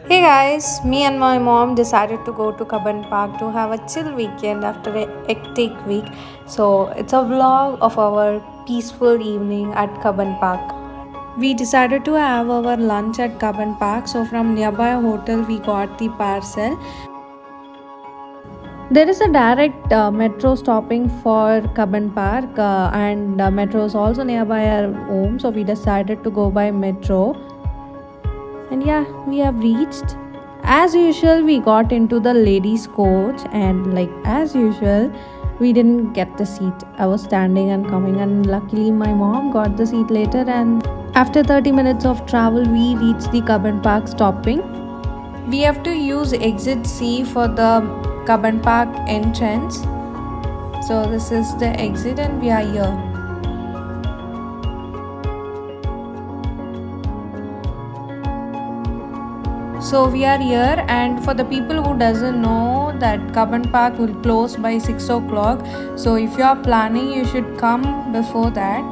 Hey guys, me and my mom decided to go to Kaban Park to have a chill weekend after a hectic week. So it's a vlog of our peaceful evening at Kaban Park. We decided to have our lunch at Kaban Park. So from nearby hotel we got the parcel. There is a direct metro stopping for Kaban Park and metro is also nearby our home. So we decided to go by metro. And yeah, we have reached. As usual, we got into the ladies' coach, and like as usual, we didn't get the seat. I was standing and coming, and luckily, my mom got the seat later. And after 30 minutes of travel, we reached the Kaban Park stopping. We have to use exit C for the Kaban Park entrance. So, this is the exit, and we are here. So we are here, and for the people who doesn't know that Kaban Park will close by 6 o'clock. So if you are planning, you should come before that.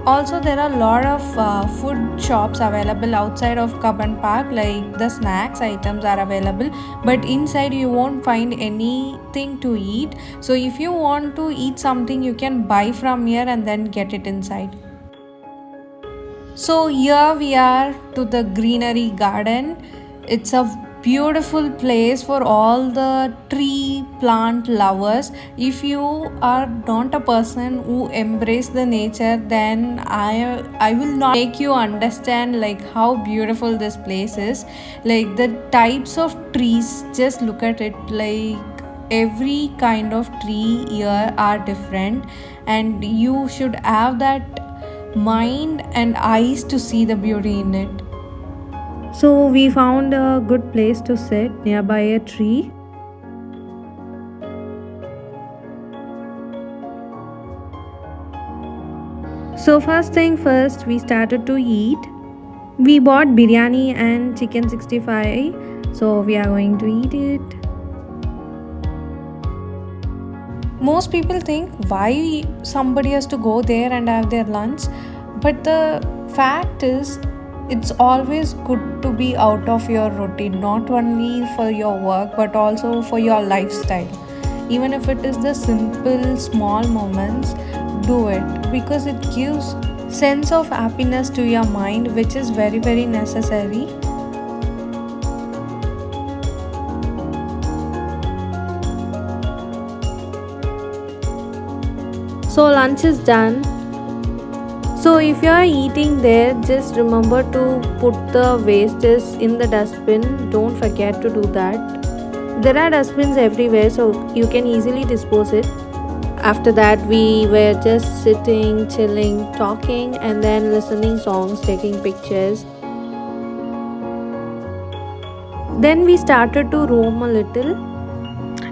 Also, there are a lot of food shops available outside of Kaban Park, like the snacks items are available, but inside you won't find anything to eat. So if you want to eat something, you can buy from here and then get it inside. So here we are to the greenery garden. It's a beautiful place for all the tree plant lovers. If you are not a person who embrace the nature, then I will not make you understand like how beautiful this place is. Like the types of trees, just look at it. Like every kind of tree here are different, and you should have that mind and eyes to see the beauty in it. So we found a good place to sit nearby a tree. So first thing first, we started to eat. We bought biryani and chicken 65. So we are going to eat it. Most people think why somebody has to go there and have their lunch, but the fact is it's always good to be out of your routine, not only for your work but also for your lifestyle. Even if it is the simple small moments, do it because it gives sense of happiness to your mind, which is very very necessary. So lunch is done. So if you are eating there, just remember to put the wastes in the dustbin. Don't forget to do that. There are dustbins everywhere, so you can easily dispose it. After that, we were just sitting, chilling, talking, and then listening songs, taking pictures. Then we started to roam a little.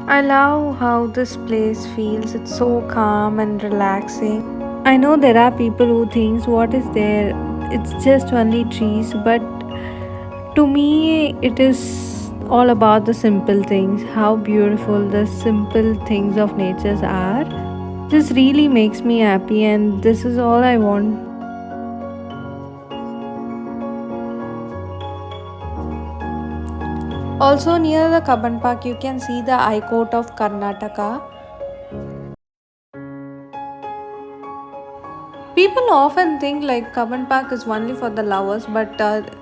I love how this place feels. It's so calm and relaxing. I know there are people who thinks what is there? It's just only trees, but to me it is all about the simple things. How beautiful the simple things of nature are. This really makes me happy and this is all I want. Also near the Kaban Park you can see the High Court of Karnataka. People often think like Kaban Park is only for the lovers, but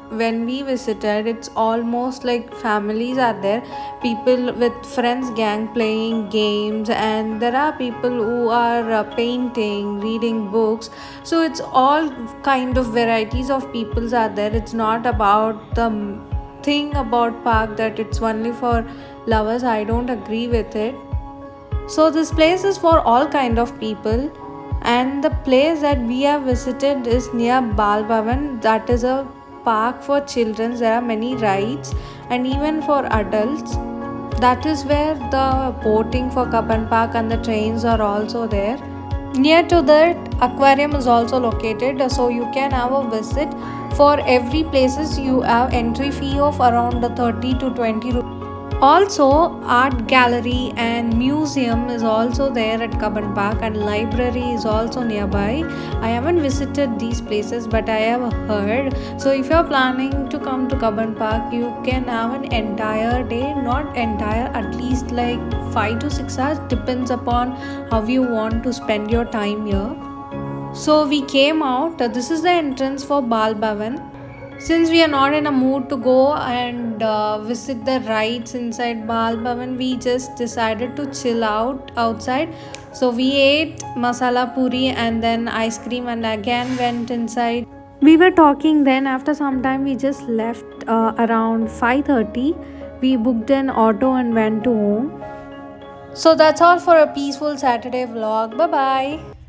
when we visited, it's almost like families are there. People with friends, gang playing games, and there are people who are painting, reading books. So it's all kind of varieties of peoples are there. It's not about the thing about park that it's only for lovers. I don't agree with it. So this place is for all kind of people, and the place that we have visited is near Bal Bhavan. That is a park for children. There are many rides and even for adults. That is where the boating for Kaban Park and the trains are also there. Near to that, aquarium is also located, so you can have a visit. For every places you have entry fee of around 30 to 20 rupees. Also, art gallery and museum is also there at Cubbon Park, and library is also nearby. I haven't visited these places, but I have heard. So, if you're planning to come to Cubbon Park, you can have an entire day, not entire, at least like 5 to 6 hours, depends upon how you want to spend your time here. So, we came out. This is the entrance for Bal Bhavan. Since we are not in a mood to go and visit the rides inside Bal Bhavan, we just decided to chill out outside. So we ate masala puri and then ice cream and again went inside. We were talking then. After some time, we just left around 5:30. We booked an auto and went to home. So that's all for a peaceful Saturday vlog. Bye bye.